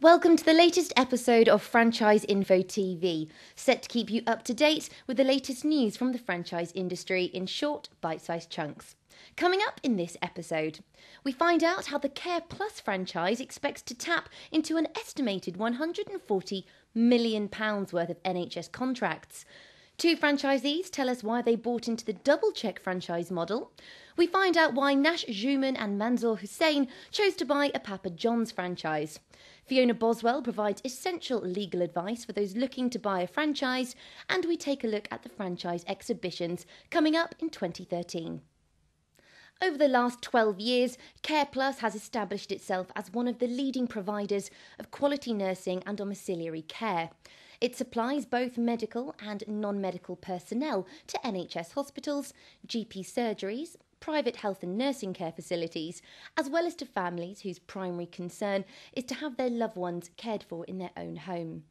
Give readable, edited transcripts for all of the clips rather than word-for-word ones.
Welcome to the latest episode of Franchise Info TV, set to keep you up to date with the latest news from the franchise industry in short, bite-sized chunks. Coming up in this episode, we find out how the Care Plus franchise expects to tap into an estimated £140 million worth of NHS contracts. Two franchisees tell us why they bought into the Double Check franchise model. We find out why Nash Juman and Manzoor Hussain chose to buy a Papa John's franchise. Fiona Boswell provides essential legal advice for those looking to buy a franchise, and we take a look at the franchise exhibitions coming up in 2013. Over the last 12 years, Care Plus has established itself as one of the leading providers of quality nursing and domiciliary care. It supplies both medical and non-medical personnel to NHS hospitals, GP surgeries, private health and nursing care facilities, as well as to families whose primary concern is to have their loved ones cared for in their own home.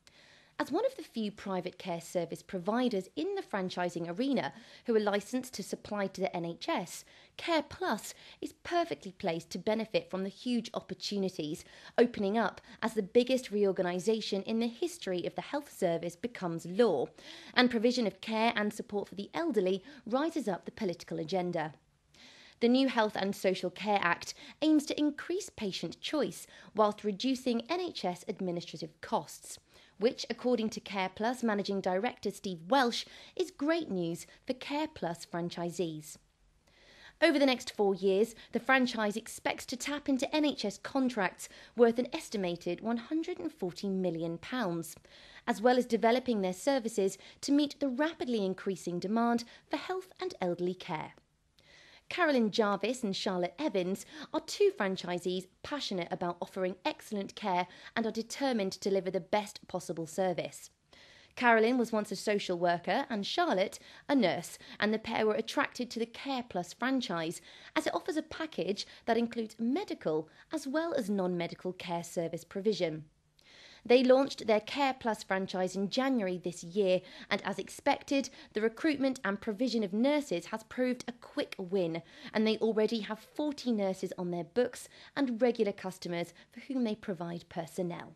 As one of the few private care service providers in the franchising arena who are licensed to supply to the NHS, Care Plus is perfectly placed to benefit from the huge opportunities opening up as the biggest reorganisation in the history of the health service becomes law, and provision of care and support for the elderly rises up the political agenda. The new Health and Social Care Act aims to increase patient choice whilst reducing NHS administrative costs, which, according to Care Plus Managing Director Steve Welsh, is great news for Care Plus franchisees. Over the next 4 years, the franchise expects to tap into NHS contracts worth an estimated £140 million, as well as developing their services to meet the rapidly increasing demand for health and elderly care. Carolyn Jarvis and Charlotte Evans are two franchisees passionate about offering excellent care and are determined to deliver the best possible service. Carolyn was once a social worker and Charlotte a nurse, and the pair were attracted to the Care Plus franchise as it offers a package that includes medical as well as non-medical care service provision. They launched their Care Plus franchise in January this year, and as expected, the recruitment and provision of nurses has proved a quick win, and they already have 40 nurses on their books and regular customers for whom they provide personnel.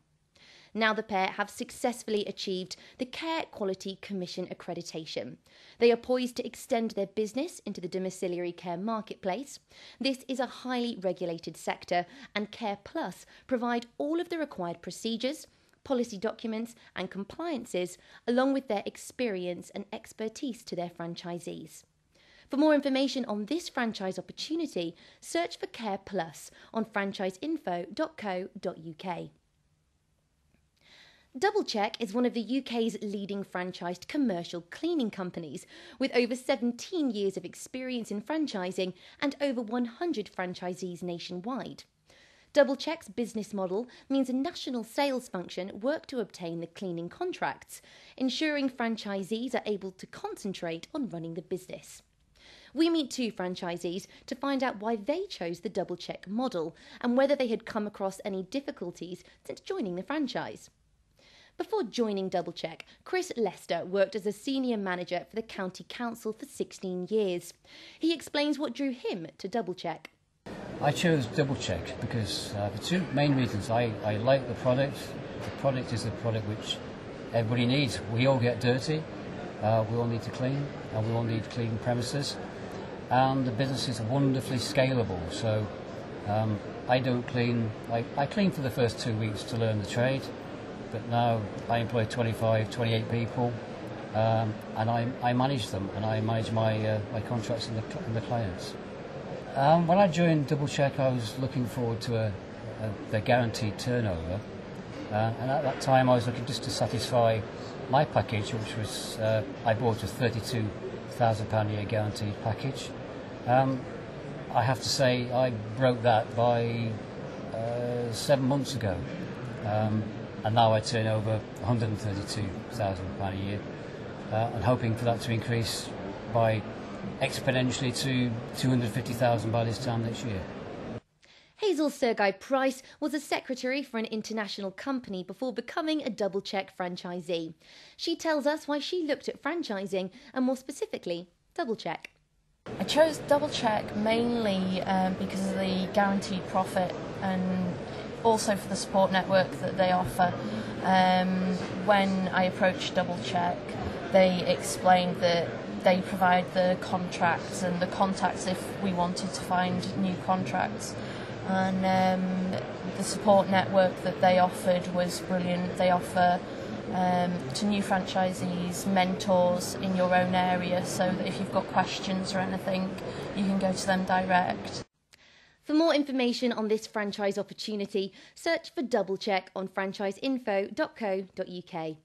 Now the pair have successfully achieved the Care Quality Commission accreditation. They are poised to extend their business into the domiciliary care marketplace. This is a highly regulated sector, and Care Plus provide all of the required procedures, policy documents and compliances, along with their experience and expertise to their franchisees. For more information on this franchise opportunity, search for Care Plus on franchiseinfo.co.uk. Double Check is one of the UK's leading franchised commercial cleaning companies, with over 17 years of experience in franchising and over 100 franchisees nationwide. Double Check's business model means a national sales function work to obtain the cleaning contracts, ensuring franchisees are able to concentrate on running the business. We meet two franchisees to find out why they chose the Double Check model and whether they had come across any difficulties since joining the franchise. Before joining Double Check, Chris Lester worked as a senior manager for the County Council for 16 years. He explains what drew him to Double Check. I chose Double Check because for two main reasons. I like the product. The product is the product which everybody needs. We all get dirty, we all need to clean, and we all need clean premises. And the business is wonderfully scalable. So I don't clean. I clean for the first 2 weeks to learn the trade, but now I employ 28 people, and I manage them, and I manage my contracts and the clients. When I joined Double Check, I was looking forward to the guaranteed turnover, and at that time I was looking just to satisfy my package, which was I bought a £32,000 a year guaranteed package. I have to say I broke that by 7 months ago, and now I turn over £132,000 a year, and hoping for that to increase by exponentially to £250,000 by this time next year. Hazel Sergei Price was a secretary for an international company before becoming a Double Check franchisee. She tells us why she looked at franchising and more specifically, Double Check. I chose Double Check mainly because of the guaranteed profit, and also for the support network that they offer. When I approached Double Check, they explained that they provide the contracts and the contacts if we wanted to find new contracts. And the support network that they offered was brilliant. They offer to new franchisees mentors in your own area, so that if you've got questions or anything, you can go to them direct. For more information on this franchise opportunity, search for Double Check on franchiseinfo.co.uk.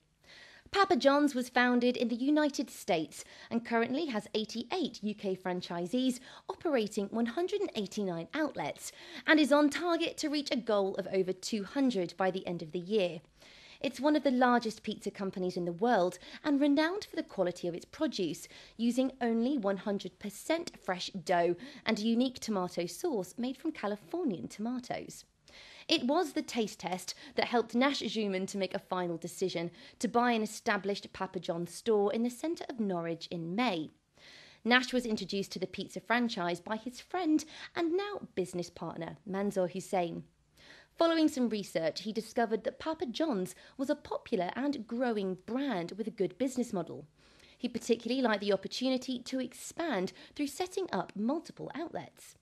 Papa John's was founded in the United States and currently has 88 UK franchisees operating 189 outlets and is on target to reach a goal of over 200 by the end of the year. It's one of the largest pizza companies in the world and renowned for the quality of its produce, using only 100% fresh dough and a unique tomato sauce made from Californian tomatoes. It was the taste test that helped Nash Schumann to make a final decision to buy an established Papa John's store in the centre of Norwich in May. Nash was introduced to the pizza franchise by his friend and now business partner, Manzoor Hussain. Following some research, he discovered that Papa John's was a popular and growing brand with a good business model. He particularly liked the opportunity to expand through setting up multiple outlets.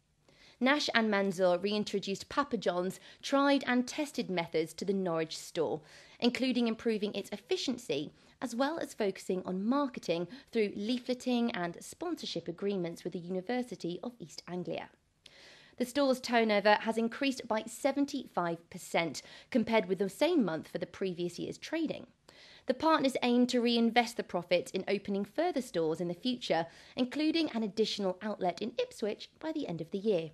Nash and Manzoor reintroduced Papa John's tried and tested methods to the Norwich store, including improving its efficiency, as well as focusing on marketing through leafleting and sponsorship agreements with the University of East Anglia. The store's turnover has increased by 75% compared with the same month for the previous year's trading. The partners aim to reinvest the profits in opening further stores in the future, including an additional outlet in Ipswich by the end of the year.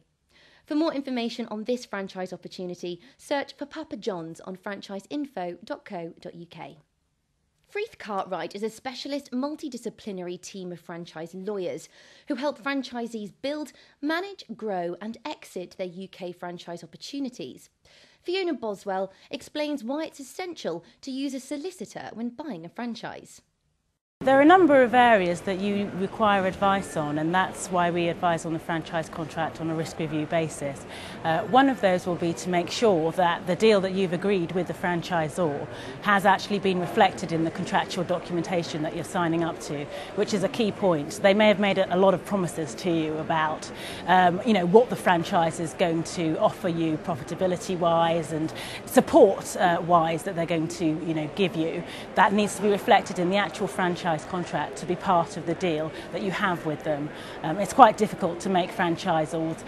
For more information on this franchise opportunity, search for Papa John's on franchiseinfo.co.uk. Freeth Cartwright is a specialist multidisciplinary team of franchise lawyers who help franchisees build, manage, grow and exit their UK franchise opportunities. Fiona Boswell explains why it's essential to use a solicitor when buying a franchise. There are a number of areas that you require advice on, and that's why we advise on the franchise contract on a risk review basis. One of those will be to make sure that the deal that you've agreed with the franchisor has actually been reflected in the contractual documentation that you're signing up to, which is a key point. They may have made a lot of promises to you about what the franchise is going to offer you profitability-wise and support-wise that they're going to give you. That needs to be reflected in the actual franchise contract to be part of the deal that you have with them. It's quite difficult to make franchisors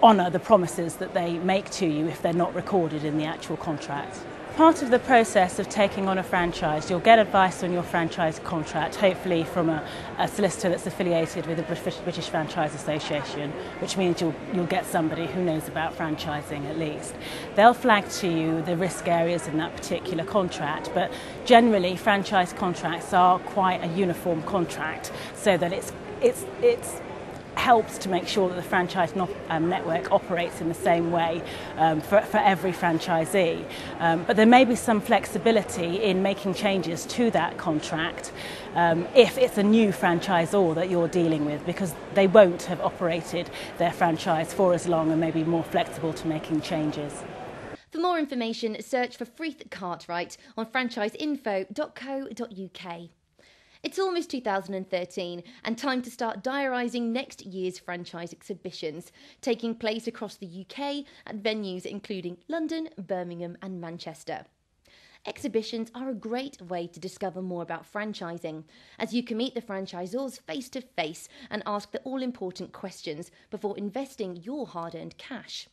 honour the promises that they make to you if they're not recorded in the actual contract. Part of the process of taking on a franchise, you'll get advice on your franchise contract, hopefully from a solicitor that's affiliated with the British Franchise Association, which means you'll get somebody who knows about franchising at least. They'll flag to you the risk areas in that particular contract, but generally franchise contracts are quite a uniform contract, so that it's helps to make sure that the franchise network operates in the same way for every franchisee. But there may be some flexibility in making changes to that contract if it's a new franchisor that you're dealing with, because they won't have operated their franchise for as long and may be more flexible to making changes. For more information, search for Freeth Cartwright on franchiseinfo.co.uk. It's almost 2013 and time to start diarising next year's franchise exhibitions, taking place across the UK at venues including London, Birmingham and Manchester. Exhibitions are a great way to discover more about franchising, as you can meet the franchisors face to face and ask the all-important questions before investing your hard-earned cash.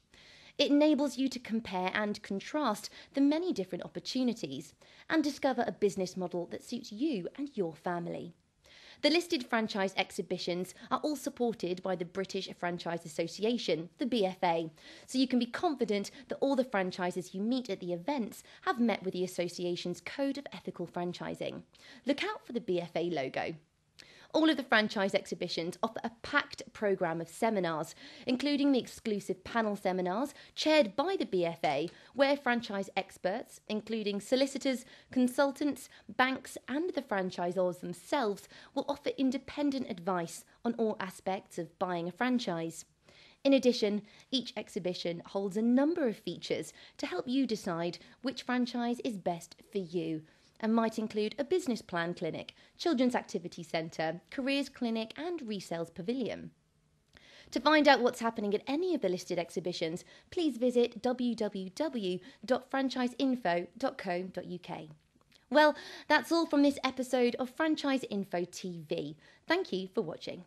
It enables you to compare and contrast the many different opportunities and discover a business model that suits you and your family. The listed franchise exhibitions are all supported by the British Franchise Association, the BFA, so you can be confident that all the franchises you meet at the events have met with the association's Code of Ethical Franchising. Look out for the BFA logo. All of the franchise exhibitions offer a packed programme of seminars, including the exclusive panel seminars chaired by the BFA, where franchise experts, including solicitors, consultants, banks and the franchisors themselves, will offer independent advice on all aspects of buying a franchise. In addition, each exhibition holds a number of features to help you decide which franchise is best for you, and might include a business plan clinic, children's activity centre, careers clinic and resales pavilion. To find out what's happening at any of the listed exhibitions, please visit www.franchiseinfo.co.uk. Well, that's all from this episode of Franchise Info TV. Thank you for watching.